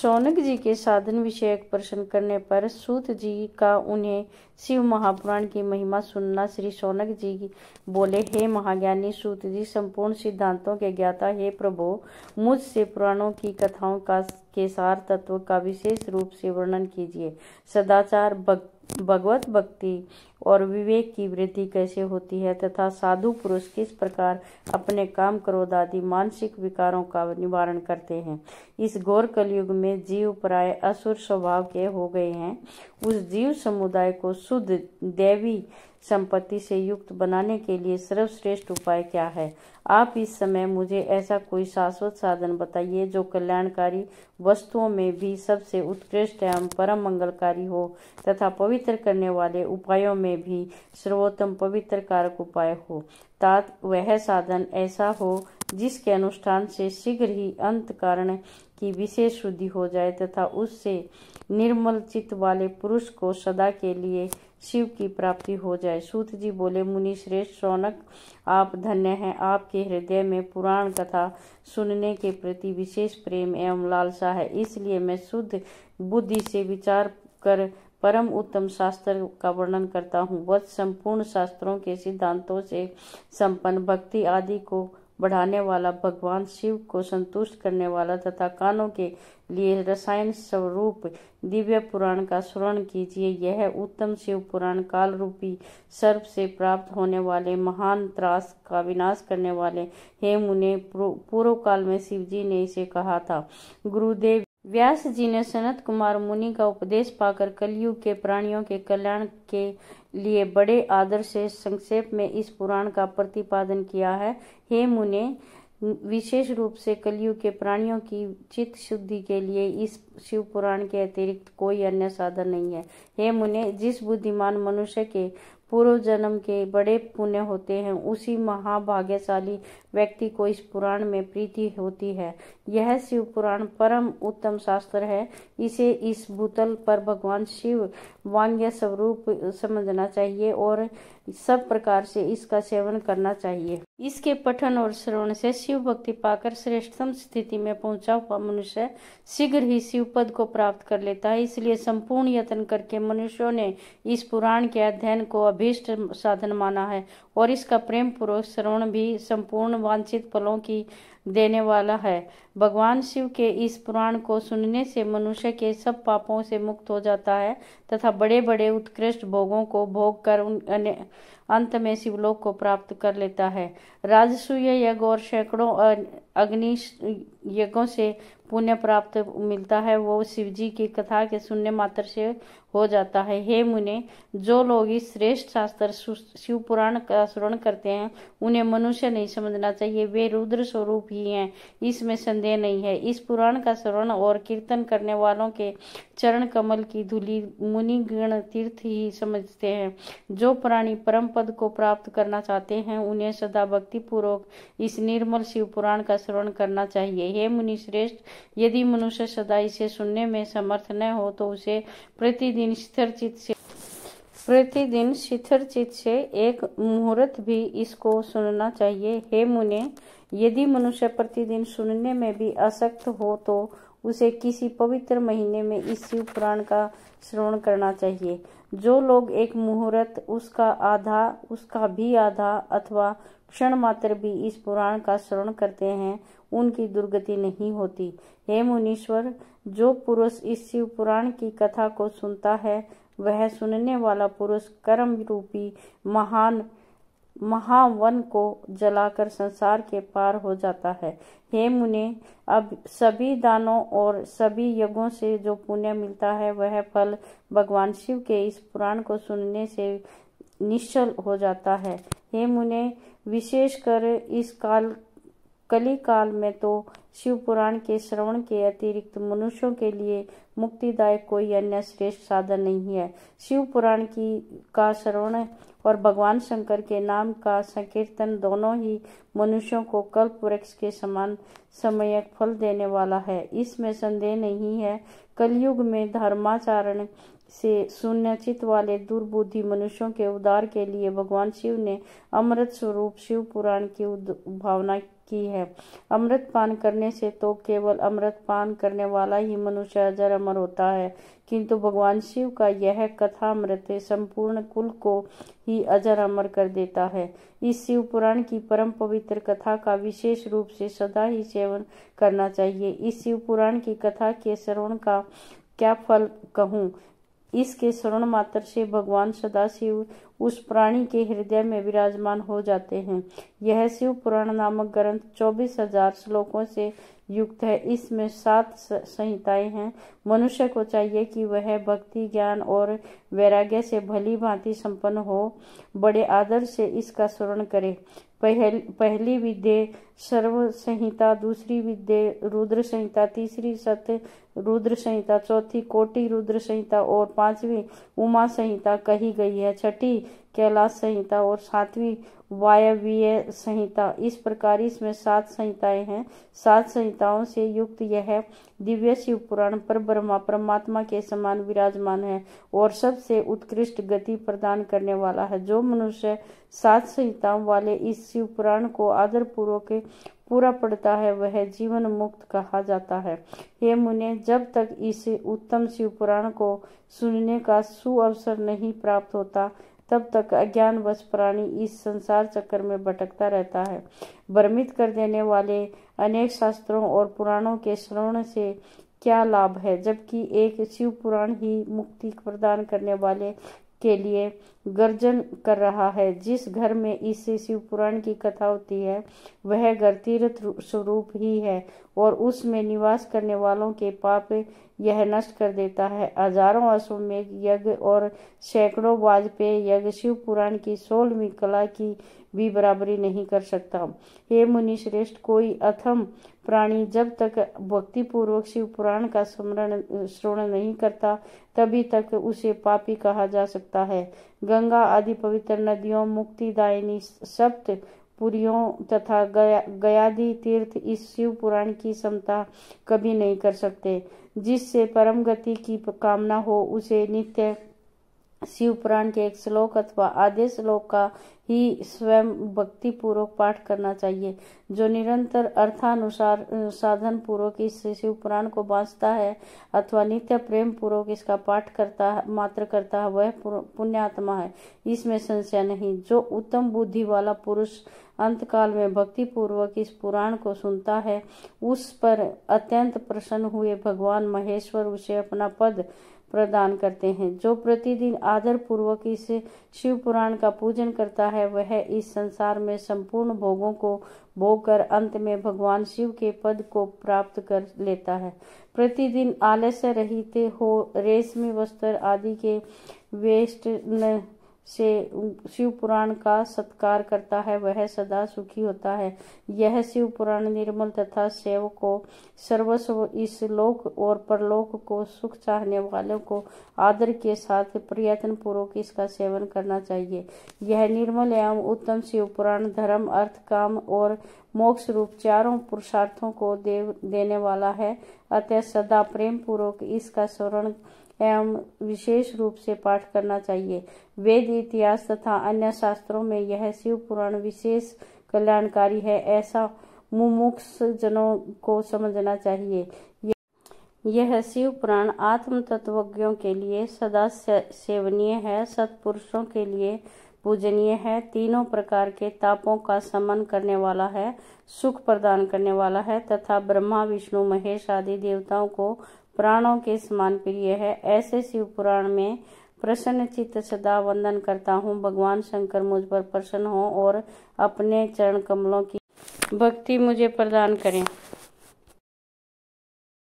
शौनक जी के साधन विषयक प्रश्न करने पर सूत जी का उन्हें शिव महापुराण की महिमा सुनना। श्री शौनक जी बोले, हे महाज्ञानी सूत जी, संपूर्ण सिद्धांतों के ज्ञाता हे प्रभु, मुझसे पुराणों की कथाओं के सार तत्व का विशेष रूप से वर्णन कीजिए। सदाचार, भगवत भक्ति और विवेक की वृद्धि कैसे होती है तथा साधु पुरुष किस प्रकार अपने काम, क्रोध आदि मानसिक विकारों का निवारण करते हैं। इस घोर कलयुग में जीव प्राय असुर स्वभाव के हो गए हैं। उस जीव समुदाय को शुद्ध दैवी संपत्ति से युक्त बनाने के लिए सर्वश्रेष्ठ उपाय क्या है? आप इस समय मुझे ऐसा कोई शाश्वत साधन बताइए जो कल्याणकारी वस्तुओं में भी सबसे उत्कृष्ट एवं परम मंगलकारी हो तथा पवित्र करने वाले उपायों में भी सर्वोत्तम पवित्र कारक उपाय हो। तात वह साधन ऐसा हो जिसके अनुष्ठान से शीघ्र ही अंतःकरण की विशेष शुद्धि हो जाए तथा उससे निर्मल चित्त वाले पुरुष को सदा के लिए शिव की प्राप्ति हो जाए। सूत जी बोले, मुनि श्रेष्ठ शौनक, आप धन्य हैं। आपके हृदय में पुराण कथा सुनने के प्रति विशेष प्रेम एवं लालसा है, इसलिए मैं शुद्ध बुद्धि से विचार कर परम उत्तम शास्त्र का वर्णन करता हूँ। वह संपूर्ण शास्त्रों के सिद्धांतों से संपन्न, भक्ति आदि को बढ़ाने वाला, भगवान शिव को संतुष्ट करने वाला तथा कानों के लिए रसायन स्वरूप दिव्य पुराण का श्रवण कीजिए। यह उत्तम शिव पुराण काल रूपी सर्प से प्राप्त होने वाले महान त्रास का विनाश करने वाले। हे मुने, पूर्व काल में शिव जी ने इसे कहा था। गुरुदेव व्यास जी ने सनत कुमार मुनि का उपदेश पाकर कलयुग के प्राणियों के कल्याण के लिए बड़े आदर से संक्षेप में इस पुराण का प्रतिपादन किया है। हे मुने, विशेष रूप से कलयुग के प्राणियों की चित्त शुद्धि के लिए इस शिव पुराण के अतिरिक्त कोई अन्य साधन नहीं है। हे मुने, जिस बुद्धिमान मनुष्य के पूर्व जन्म के बड़े पुण्य होते हैं, उसी महाभाग्यशाली व्यक्ति को इस पुराण में प्रीति होती है। यह शिव पुराण परम उत्तम शास्त्र है। इसे इस भूतल पर भगवान शिव वांग्य स्वरूप समझना चाहिए और सब प्रकार से इसका सेवन करना चाहिए। इसके पठन और श्रवण से शिव भक्ति पाकर श्रेष्ठतम स्थिति में पहुंचा हुआ मनुष्य शीघ्र ही शिव पद को प्राप्त कर लेता है। इसलिए संपूर्ण यत्न करके मनुष्यों ने इस पुराण के अध्ययन को अभीष्ट साधन माना है और इसका प्रेम पूर्वक श्रवण भी संपूर्ण वांछित फलों की देने वाला है। भगवान शिव के इस पुराण को सुनने से मनुष्य के सब पापों से मुक्त हो जाता है तथा बड़े बड़े उत्कृष्ट भोगों को भोग कर अंत में शिवलोक को प्राप्त कर लेता है। राजसूय यज्ञ और सैकड़ों अग्नि यज्ञों से पुण्य प्राप्त मिलता है, वो शिवजी की कथा के सुनने मात्र से हो जाता है। हे मुने, जो लोग इस श्रेष्ठ शास्त्र शिव पुराण का श्रवण करते हैं, उन्हें मनुष्य नहीं समझना चाहिए, वे रुद्र स्वरूप ही हैं, इसमें संदेह नहीं है। इस पुराण का श्रवण और कीर्तन करने वालों के चरण कमल की धूलि मुनि गण तीर्थ ही समझते हैं। जो प्राणी परम पद को प्राप्त करना चाहते हैं, उन्हें सदा भक्ति पूर्वक इस निर्मल शिव पुराण का श्रवण करना चाहिए। हे मुनि श्रेष्ठ, यदि मनुष्य सदा इसे सुनने में समर्थ न हो तो उसे प्रतिदिन शिथिर चित्त से एक मुहूर्त भी इसको सुनना चाहिए। हे मुने, यदि मनुष्य प्रतिदिन सुनने में भी आसक्त हो तो उसे किसी पवित्र महीने में इस शिव पुराण का श्रवण करना चाहिए। जो लोग एक मुहूर्त, उसका भी आधा अथवा क्षण मात्र भी इस पुराण का श्रवण करते हैं, उनकी दुर्गति नहीं होती। हे मुनीश्वर, जो पुरुष इस शिव पुराण की कथा को सुनता है, वह सुनने वाला पुरुष कर्म रूपी महावन को जलाकर संसार के पार हो जाता है। हे मुने, अब सभी दानों और सभी यज्ञों से जो पुण्य मिलता है, वह फल भगवान शिव के इस पुराण को सुनने से निश्चल हो जाता है। हे मुने, विशेषकर इस कली काल में तो शिव पुराण के श्रवण के अतिरिक्त मनुष्यों के लिए मुक्तिदायक कोई अन्य श्रेष्ठ साधन नहीं है। शिव पुराण का श्रवण और भगवान शंकर के नाम का संकीर्तन दोनों ही मनुष्यों को कल्प वृक्ष के समान सम्यक फल देने वाला है, इसमें संदेह नहीं है। कलयुग में धर्माचरण से शून्यचित वाले दुर्बुद्धि मनुष्यों के उद्धार के लिए भगवान शिव ने अमृत स्वरूप शिव पुराण की भावना की है। अमृत पान करने से तो केवल अमृत पान करने वाला ही मनुष्य अजर अमर होता है, किंतु भगवान शिव का यह कथामृत संपूर्ण कुल को ही अजर अमर कर देता है। इस शिव पुराण की परम पवित्र कथा का विशेष रूप से सदा ही सेवन करना चाहिए। इस शिव पुराण की कथा के श्रवण का क्या फल कहूँ। इसके श्रवण मात्र से भगवान सदाशिव उस प्राणी के हृदय में विराजमान हो जाते हैं। यह शिव पुराण नामक ग्रंथ 24,000 श्लोकों से युक्त है। इसमें 7 संहिताएं हैं। मनुष्य को चाहिए कि वह भक्ति, ज्ञान और वैराग्य से भली भांति संपन्न हो, बड़े आदर से इसका श्रवण करे। पहली विद्या सर्व संहिता, दूसरी विद्या रुद्र संहिता, तीसरी सत्य रुद्र संहिता, चौथी कोटि रुद्र संहिता और 5वीं उमा संहिता कही गई है। छठी कैलाश संहिता और 7वीं वायव्य संहिता। इस प्रकार इसमें 7 संहिताएं हैं। 7 संहिताओं से युक्त यह दिव्य शिव पुराण पर ब्रह्मा परमात्मा के समान विराजमान है और सबसे उत्कृष्ट गति प्रदान करने वाला है। जो मनुष्य 7 संहिताओं वाले इस शिव पुराण को आदर पूर्वक पूरा पढ़ता है वह जीवन मुक्त कहा जाता है। हे मुने, जब तक इस उत्तम शिव पुराण को सुनने का सुअवसर नहीं प्राप्त होता तब तक अज्ञानवश प्राणी इस संसार चक्कर में भटकता रहता है। भ्रमित कर देने वाले अनेक शास्त्रों और पुराणों के श्रवण से क्या लाभ है, जबकि एक शिव पुराण ही मुक्ति प्रदान करने वाले के लिए गर्जन कर रहा है। जिस घर में इस शिव पुराण की कथा होती है वह घर तीर्थ स्वरूप ही है और उसमें निवास करने वालों के पाप यह नष्ट कर देता है। हजारों अश्वमेध यज्ञ और सैकड़ों वाजपेयी यज्ञ शिव पुराण की 16वीं कला की भी बराबरी नहीं कर सकता। हे मुनि श्रेष्ठ, कोई अथम प्राणी जब तक भक्ति पूर्वक शिव पुराण का श्रवण नहीं करता तभी तक उसे पापी कहा जा सकता है। गंगा आदि पवित्र नदियों, मुक्तिदायिनी सप्त पुरियों तथा गयादि तीर्थ इस शिव पुराण की समता कभी नहीं कर सकते। जिससे परम गति की कामना हो उसे नित्य शिव पुराण के एक श्लोक अथवा आधे श्लोक का ही स्वयं भक्ति पूर्वक पाठ करना चाहिए। जो निरंतर अर्थानुसार साधन पूर्वक इस शिव पुराण को बांचता है अथवा नित्य प्रेम पूर्वक इसका पाठ करता है वह पुण्यात्मा है, इसमें संशय नहीं। जो उत्तम बुद्धि वाला पुरुष अंतकाल में भक्ति पूर्वक इस पुराण को सुनता है उस पर अत्यंत प्रसन्न हुए भगवान महेश्वर उसे अपना पद प्रदान करते हैं। जो प्रतिदिन आदर पूर्वक इस शिव पुराण का पूजन करता है वह इस संसार में संपूर्ण भोगों को भोग कर अंत में भगवान शिव के पद को प्राप्त कर लेता है। प्रतिदिन आलस्य रहित हो रेशमी वस्त्र आदि के वेस्ट से शिव पुराण का सत्कार करता है वह सदा सुखी होता है। यह शिव पुराण निर्मल तथा सेवको सर्वस्व इस लोक और परलोक को सुख चाहने वालों को आदर के साथ प्रयत्न पूर्वक इसका सेवन करना चाहिए। यह निर्मल एवं उत्तम शिव पुराण धर्म, अर्थ, काम और मोक्ष रूप चारों पुरुषार्थों को देने वाला है। अतः सदा प्रेम पूर्वक इसका श्रवण एवं विशेष रूप से पाठ करना चाहिए। वेद, इतिहास तथा अन्य शास्त्रों में यह शिव पुराण विशेष कल्याणकारी है, ऐसा मुमुक्ष जनों को समझना चाहिए। यह शिव पुराण आत्म तत्वज्ञों के लिए सदा सेवनीय है, सत्पुरुषों के लिए पूजनीय है, तीनों प्रकार के तापों का शमन करने वाला है, सुख प्रदान करने वाला है तथा ब्रह्मा, विष्णु, महेश आदि देवताओं को प्राणों के समान प्रिय है। ऐसे शिव पुराण में प्रसन्न चित्त सदा वंदन करता हूँ। भगवान शंकर मुझ पर प्रसन्न हो और अपने चरण कमलों की भक्ति मुझे प्रदान करें।